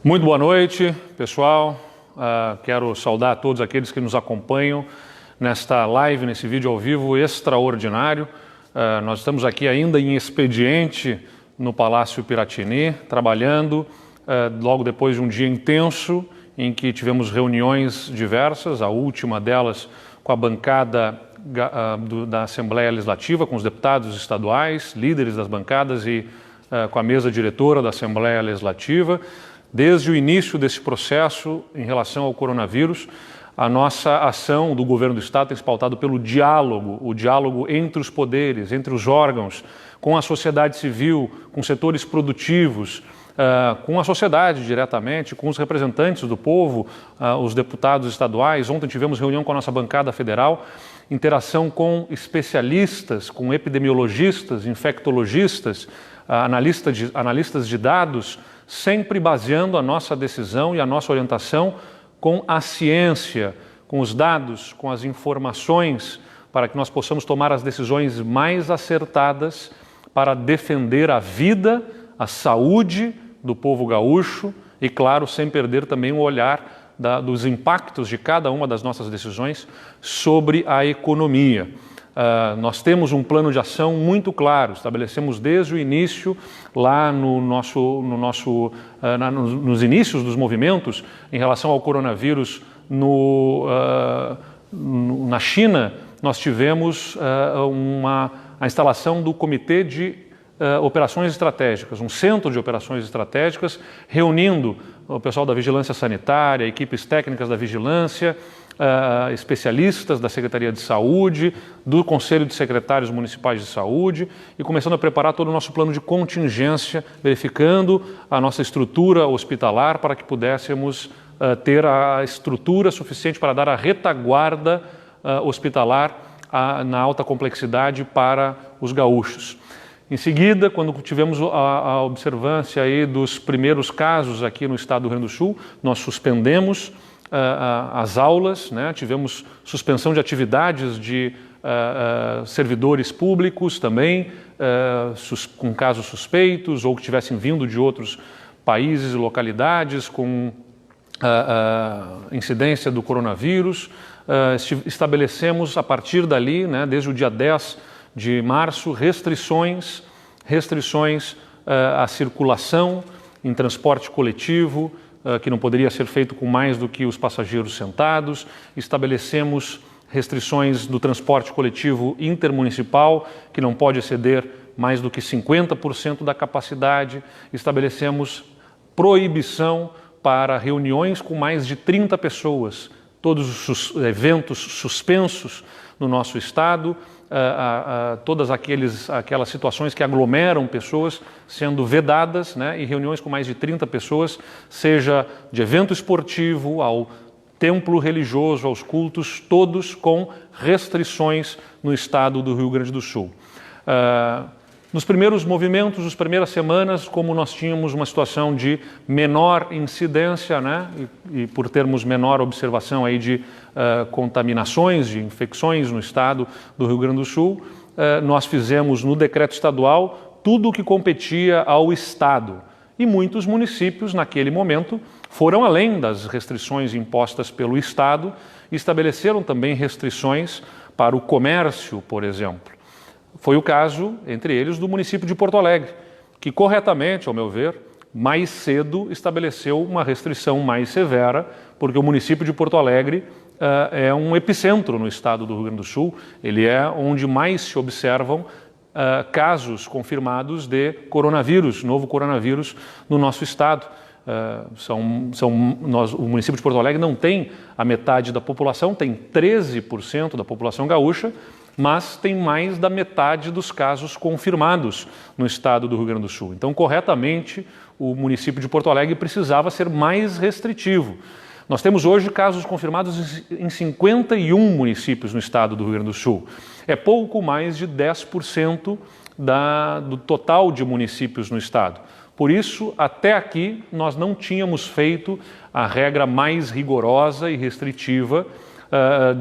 Muito boa noite, pessoal. Quero saudar todos aqueles que nos acompanham nesta live, nesse vídeo ao vivo extraordinário. Nós estamos aqui ainda em expediente no Palácio Piratini, trabalhando logo depois de um dia intenso em que tivemos reuniões diversas, a última delas com a bancada da Assembleia Legislativa, com os deputados estaduais, líderes das bancadas e com a mesa diretora da Assembleia Legislativa. Desde o início desse processo em relação ao coronavírus, a nossa ação do governo do Estado tem se pautado pelo diálogo, o diálogo entre os poderes, entre os órgãos, com a sociedade civil, com setores produtivos, com a sociedade diretamente, com os representantes do povo, os deputados estaduais. Ontem tivemos reunião com a nossa bancada federal, interação com especialistas, com epidemiologistas, infectologistas, analistas de dados, sempre baseando a nossa decisão e a nossa orientação com a ciência, com os dados, com as informações, para que nós possamos tomar as decisões mais acertadas para defender a vida, a saúde do povo gaúcho e, claro, sem perder também o olhar dos impactos de cada uma das nossas decisões sobre a economia. Nós temos um plano de ação muito claro, estabelecemos desde o início, lá nos inícios dos movimentos em relação ao coronavírus na China. Nós tivemos a instalação do Comitê de Operações Estratégicas, um centro de operações estratégicas, reunindo o pessoal da Vigilância Sanitária, equipes técnicas da Vigilância, especialistas da Secretaria de Saúde, do Conselho de Secretários Municipais de Saúde e começando a preparar todo o nosso plano de contingência, verificando a nossa estrutura hospitalar para que pudéssemos ter a estrutura suficiente para dar a retaguarda hospitalar na alta complexidade para os gaúchos. Em seguida, quando tivemos a observância aí dos primeiros casos aqui no estado do Rio Grande do Sul, nós suspendemos as aulas, né? Tivemos suspensão de atividades de servidores públicos também, com casos suspeitos ou que tivessem vindo de outros países e localidades com incidência do coronavírus. Estabelecemos a partir dali, né, desde o dia 10 de março, restrições à circulação em transporte coletivo, que não poderia ser feito com mais do que os passageiros sentados. Estabelecemos restrições do transporte coletivo intermunicipal, que não pode exceder mais do que 50% da capacidade. Estabelecemos proibição para reuniões com mais de 30 pessoas, todos os eventos suspensos no nosso estado, todas aquelas situações que aglomeram pessoas sendo vedadas, né, e reuniões com mais de 30 pessoas, seja de evento esportivo ao templo religioso, aos cultos, todos com restrições no estado do Rio Grande do Sul. Nos primeiros movimentos, nas primeiras semanas, como nós tínhamos uma situação de menor incidência, né, e por termos menor observação aí de contaminações, de infecções no estado do Rio Grande do Sul, nós fizemos no decreto estadual tudo o que competia ao estado. E muitos municípios, naquele momento, foram além das restrições impostas pelo estado e estabeleceram também restrições para o comércio, por exemplo. Foi o caso, entre eles, do município de Porto Alegre, que corretamente, ao meu ver, mais cedo estabeleceu uma restrição mais severa, porque o município de Porto Alegre é um epicentro no estado do Rio Grande do Sul, ele é onde mais se observam casos confirmados de coronavírus, novo coronavírus no nosso estado. O município de Porto Alegre não tem a metade da população, tem 13% da população gaúcha, mas tem mais da metade dos casos confirmados no estado do Rio Grande do Sul. Então, corretamente, o município de Porto Alegre precisava ser mais restritivo. Nós temos hoje casos confirmados em 51 municípios no estado do Rio Grande do Sul. É pouco mais de 10% do total de municípios no estado. Por isso, até aqui, nós não tínhamos feito a regra mais rigorosa e restritiva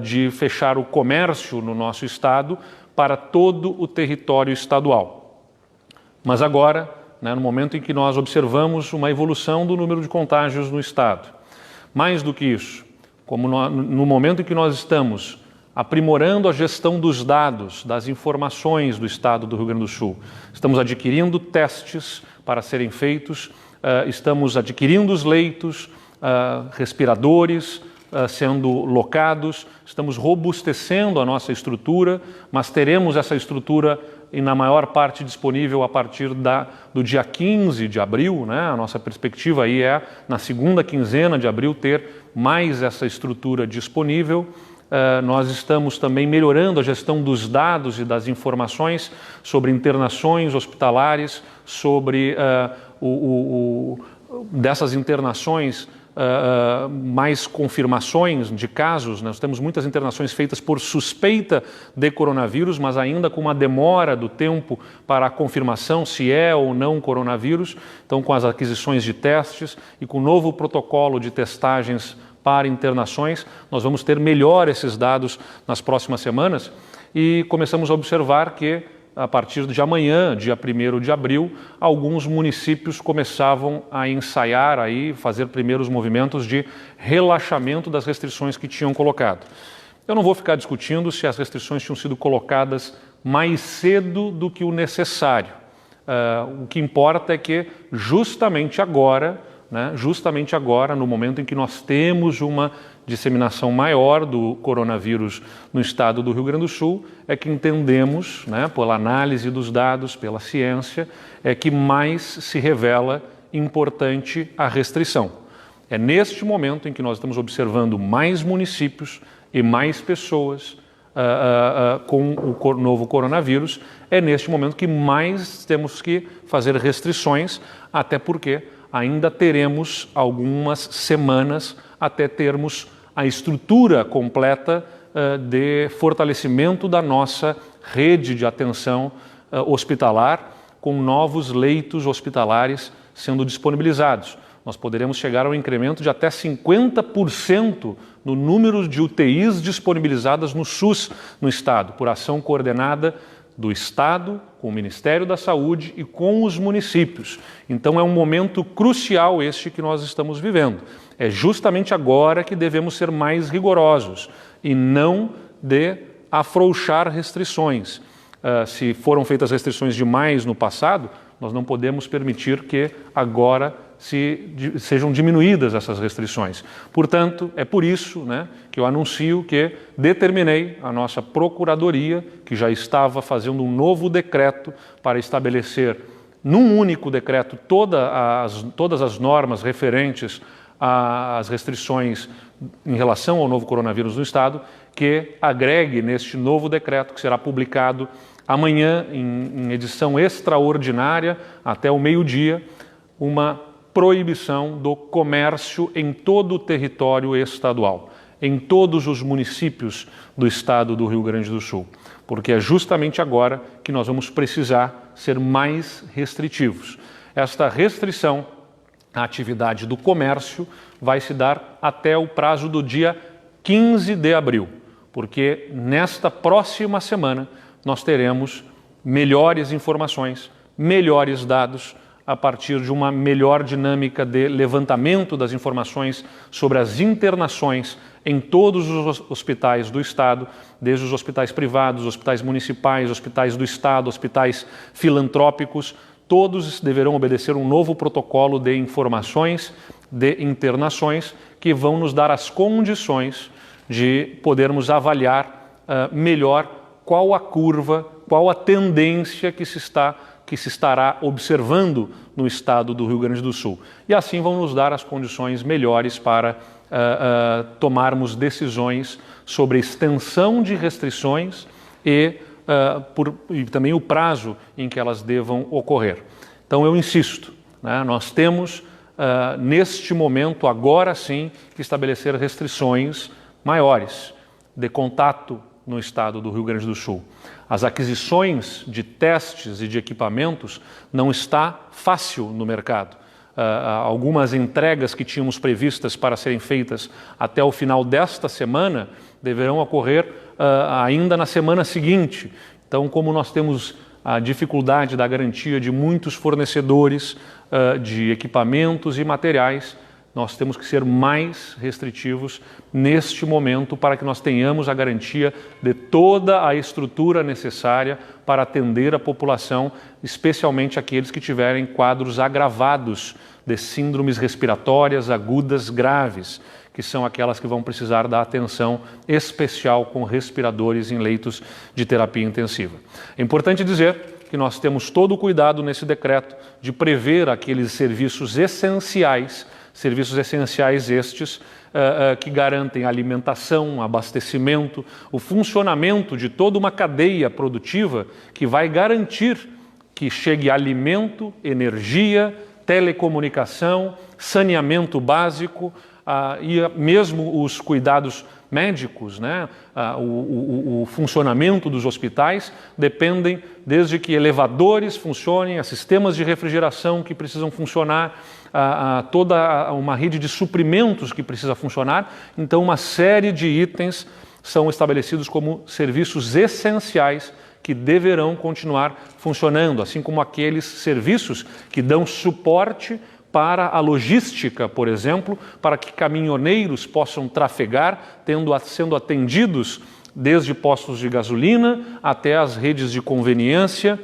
de fechar o comércio no nosso estado para todo o território estadual. Mas agora, né, no momento em que nós observamos uma evolução do número de contágios no estado. Mais do que isso, como no momento em que nós estamos aprimorando a gestão dos dados, das informações do estado do Rio Grande do Sul, estamos adquirindo testes para serem feitos, estamos adquirindo os leitos, respiradores sendo locados, estamos robustecendo a nossa estrutura, mas teremos essa estrutura e na maior parte disponível a partir do dia 15 de abril, né? A nossa perspectiva aí é, na segunda quinzena de abril, ter mais essa estrutura disponível. Nós estamos também melhorando a gestão dos dados e das informações sobre internações hospitalares, sobre dessas internações, mais confirmações de casos. Nós temos muitas internações feitas por suspeita de coronavírus, mas ainda com uma demora do tempo para a confirmação se é ou não coronavírus. Então, com as aquisições de testes e com o novo protocolo de testagens para internações, nós vamos ter melhor esses dados nas próximas semanas e começamos a observar que a partir de amanhã, dia 1º de abril, alguns municípios começavam a ensaiar, fazer primeiros movimentos de relaxamento das restrições que tinham colocado. Eu não vou ficar discutindo se as restrições tinham sido colocadas mais cedo do que o necessário. O que importa é que justamente agora, no momento em que nós temos uma disseminação maior do coronavírus no estado do Rio Grande do Sul, é que entendemos, pela análise dos dados, pela ciência, é que mais se revela importante a restrição. É neste momento em que nós estamos observando mais municípios e mais pessoas com o novo coronavírus, é neste momento que mais temos que fazer restrições, até porque ainda teremos algumas semanas até termos a estrutura completa de fortalecimento da nossa rede de atenção hospitalar, com novos leitos hospitalares sendo disponibilizados. Nós poderemos chegar a um incremento de até 50% no número de UTIs disponibilizadas no SUS no estado, por ação coordenada do Estado, com o Ministério da Saúde e com os municípios. Então é um momento crucial este que nós estamos vivendo. É justamente agora que devemos ser mais rigorosos e não de afrouxar restrições. Se foram feitas restrições demais no passado, nós não podemos permitir que agora sejam diminuídas essas restrições. Portanto, é por isso que eu anuncio que determinei a nossa Procuradoria, que já estava fazendo um novo decreto para estabelecer, num único decreto, todas as normas referentes às restrições em relação ao novo coronavírus no estado, que agregue neste novo decreto, que será publicado amanhã em edição extraordinária, até o meio-dia, uma proibição do comércio em todo o território estadual, em todos os municípios do estado do Rio Grande do Sul, porque é justamente agora que nós vamos precisar ser mais restritivos. Esta restrição à atividade do comércio vai se dar até o prazo do dia 15 de abril, porque nesta próxima semana nós teremos melhores informações, melhores dados, a partir de uma melhor dinâmica de levantamento das informações sobre as internações em todos os hospitais do estado, desde os hospitais privados, hospitais municipais, hospitais do estado, hospitais filantrópicos, todos deverão obedecer um novo protocolo de informações, de internações, que vão nos dar as condições de podermos avaliar melhor qual a curva, qual a tendência que se estará observando no estado do Rio Grande do Sul. E assim vão nos dar as condições melhores para tomarmos decisões sobre extensão de restrições e também o prazo em que elas devam ocorrer. Então eu insisto, nós temos neste momento, agora sim, que estabelecer restrições maiores de contato no estado do Rio Grande do Sul. As aquisições de testes e de equipamentos não está fácil no mercado. Algumas entregas que tínhamos previstas para serem feitas até o final desta semana deverão ocorrer ainda na semana seguinte. Então, como nós temos a dificuldade da garantia de muitos fornecedores de equipamentos e materiais, nós temos que ser mais restritivos neste momento para que nós tenhamos a garantia de toda a estrutura necessária para atender a população, especialmente aqueles que tiverem quadros agravados de síndromes respiratórias agudas graves, que são aquelas que vão precisar da atenção especial com respiradores em leitos de terapia intensiva. É importante dizer que nós temos todo o cuidado nesse decreto de prever aqueles serviços essenciais estes que garantem alimentação, abastecimento, o funcionamento de toda uma cadeia produtiva que vai garantir que chegue alimento, energia, telecomunicação, saneamento básico e mesmo os cuidados médicos, né? O funcionamento dos hospitais dependem desde que elevadores funcionem, a sistemas de refrigeração que precisam funcionar, toda uma rede de suprimentos que precisa funcionar. Então, uma série de itens são estabelecidos como serviços essenciais que deverão continuar funcionando, assim como aqueles serviços que dão suporte para a logística, por exemplo, para que caminhoneiros possam trafegar, sendo atendidos desde postos de gasolina até as redes de conveniência,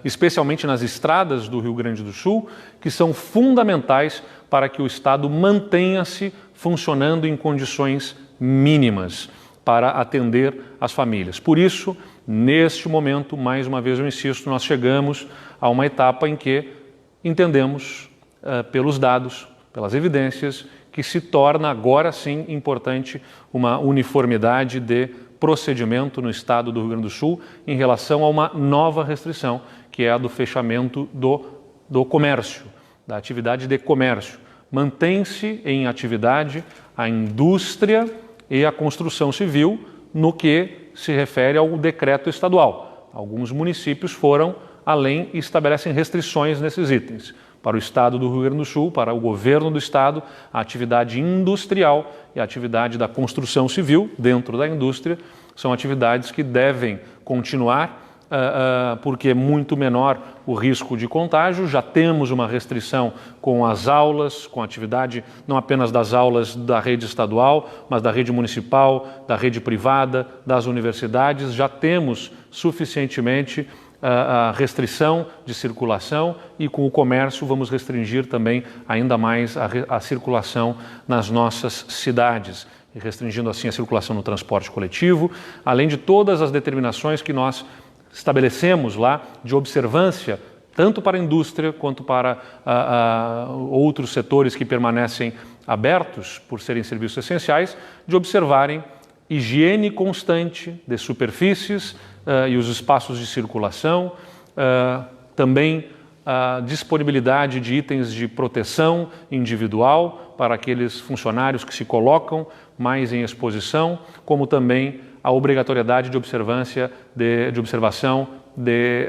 especialmente nas estradas do Rio Grande do Sul, que são fundamentais para que o Estado mantenha-se funcionando em condições mínimas para atender as famílias. Por isso, neste momento, mais uma vez eu insisto, nós chegamos a uma etapa em que entendemos, pelos dados, pelas evidências, que se torna agora sim importante uma uniformidade de procedimento no estado do Rio Grande do Sul em relação a uma nova restrição, que é a do fechamento do comércio, da atividade de comércio. Mantém-se em atividade a indústria e a construção civil no que se refere ao decreto estadual. Alguns municípios foram além e estabelecem restrições nesses itens. Para o Estado do Rio Grande do Sul, para o governo do Estado, a atividade industrial e a atividade da construção civil dentro da indústria são atividades que devem continuar, porque é muito menor o risco de contágio. Já temos uma restrição com as aulas, com a atividade não apenas das aulas da rede estadual, mas da rede municipal, da rede privada, das universidades. Já temos suficientemente a restrição de circulação e com o comércio vamos restringir também ainda mais a circulação nas nossas cidades, e restringindo assim a circulação no transporte coletivo, além de todas as determinações que nós estabelecemos lá de observância, tanto para a indústria quanto para outros setores que permanecem abertos por serem serviços essenciais, de observarem higiene constante de superfícies e os espaços de circulação, também a disponibilidade de itens de proteção individual para aqueles funcionários que se colocam mais em exposição, como também a obrigatoriedade de observação de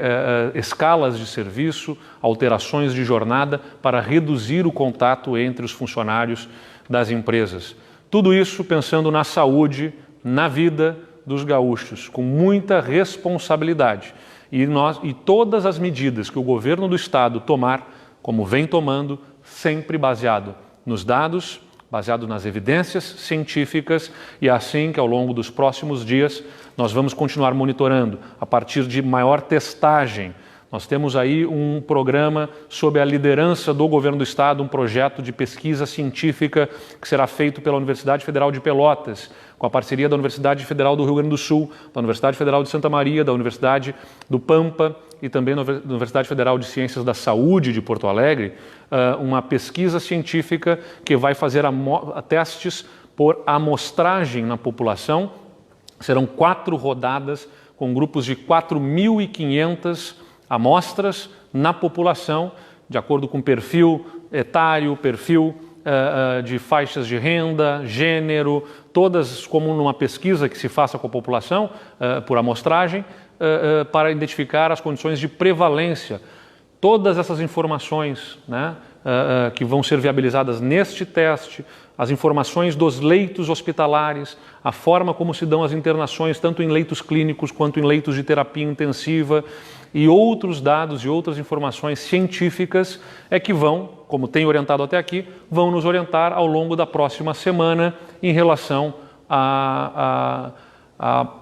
escalas de serviço, alterações de jornada para reduzir o contato entre os funcionários das empresas. Tudo isso pensando na saúde, na vida dos gaúchos, com muita responsabilidade. E todas as medidas que o governo do Estado tomar, como vem tomando, sempre baseado nos dados, baseado nas evidências científicas, e assim que ao longo dos próximos dias nós vamos continuar monitorando a partir de maior testagem. Nós temos aí um programa sob a liderança do governo do Estado, um projeto de pesquisa científica que será feito pela Universidade Federal de Pelotas, com a parceria da Universidade Federal do Rio Grande do Sul, da Universidade Federal de Santa Maria, da Universidade do Pampa e também da Universidade Federal de Ciências da Saúde de Porto Alegre, uma pesquisa científica que vai fazer testes por amostragem na população. Serão 4 rodadas com grupos de 4.500 amostras na população, de acordo com perfil etário, perfil de faixas de renda, gênero, todas como numa pesquisa que se faça com a população por amostragem, para identificar as condições de prevalência. Todas essas informações, né, que vão ser viabilizadas neste teste, as informações dos leitos hospitalares, a forma como se dão as internações, tanto em leitos clínicos quanto em leitos de terapia intensiva, e outros dados e outras informações científicas é que vão, como tem orientado até aqui, vão nos orientar ao longo da próxima semana em relação à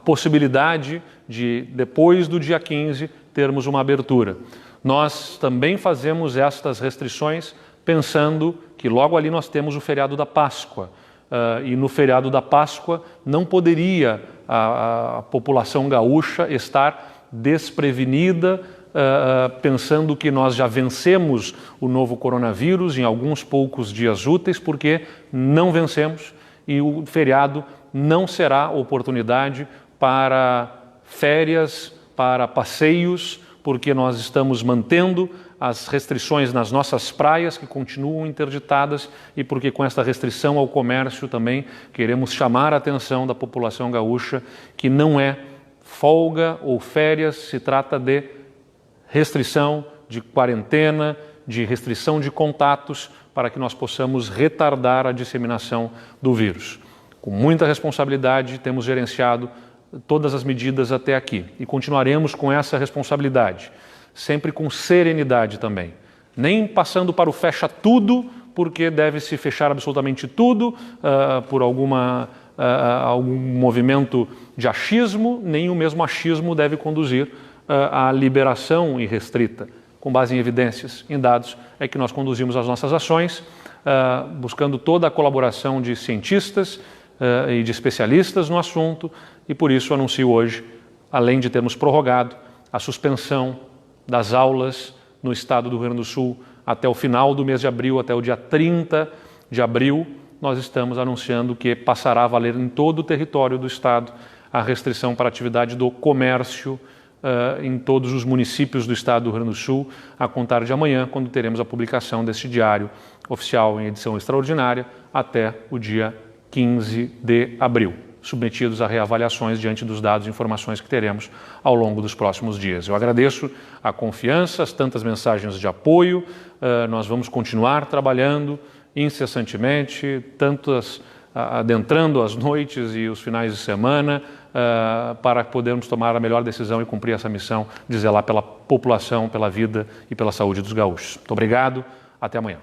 possibilidade de, depois do dia 15, termos uma abertura. Nós também fazemos estas restrições pensando que logo ali nós temos o feriado da Páscoa. E no feriado da Páscoa não poderia a população gaúcha estar desprevenida, pensando que nós já vencemos o novo coronavírus em alguns poucos dias úteis, porque não vencemos e o feriado não será oportunidade para férias, para passeios, porque nós estamos mantendo as restrições nas nossas praias, que continuam interditadas, e porque com esta restrição ao comércio também queremos chamar a atenção da população gaúcha que não é folga ou férias, se trata de restrição, de quarentena, de restrição de contatos, para que nós possamos retardar a disseminação do vírus. Com muita responsabilidade, temos gerenciado todas as medidas até aqui e continuaremos com essa responsabilidade, sempre com serenidade também. Nem passando para o fecha tudo, porque deve-se fechar absolutamente tudo por algum movimento de achismo, nem o mesmo achismo deve conduzir à liberação irrestrita. Com base em evidências, em dados, é que nós conduzimos as nossas ações, buscando toda a colaboração de cientistas e de especialistas no assunto, e por isso anuncio hoje, além de termos prorrogado a suspensão das aulas no estado do Rio Grande do Sul até o final do mês de abril, até o dia 30 de abril, nós estamos anunciando que passará a valer em todo o território do estado a restrição para a atividade do comércio em todos os municípios do estado do Rio Grande do Sul, a contar de amanhã, quando teremos a publicação deste diário oficial em edição extraordinária, até o dia 15 de abril, submetidos a reavaliações diante dos dados e informações que teremos ao longo dos próximos dias. Eu agradeço a confiança, as tantas mensagens de apoio, nós vamos continuar trabalhando incessantemente, adentrando as noites e os finais de semana, para podermos tomar a melhor decisão e cumprir essa missão de zelar pela população, pela vida e pela saúde dos gaúchos. Muito obrigado, até amanhã.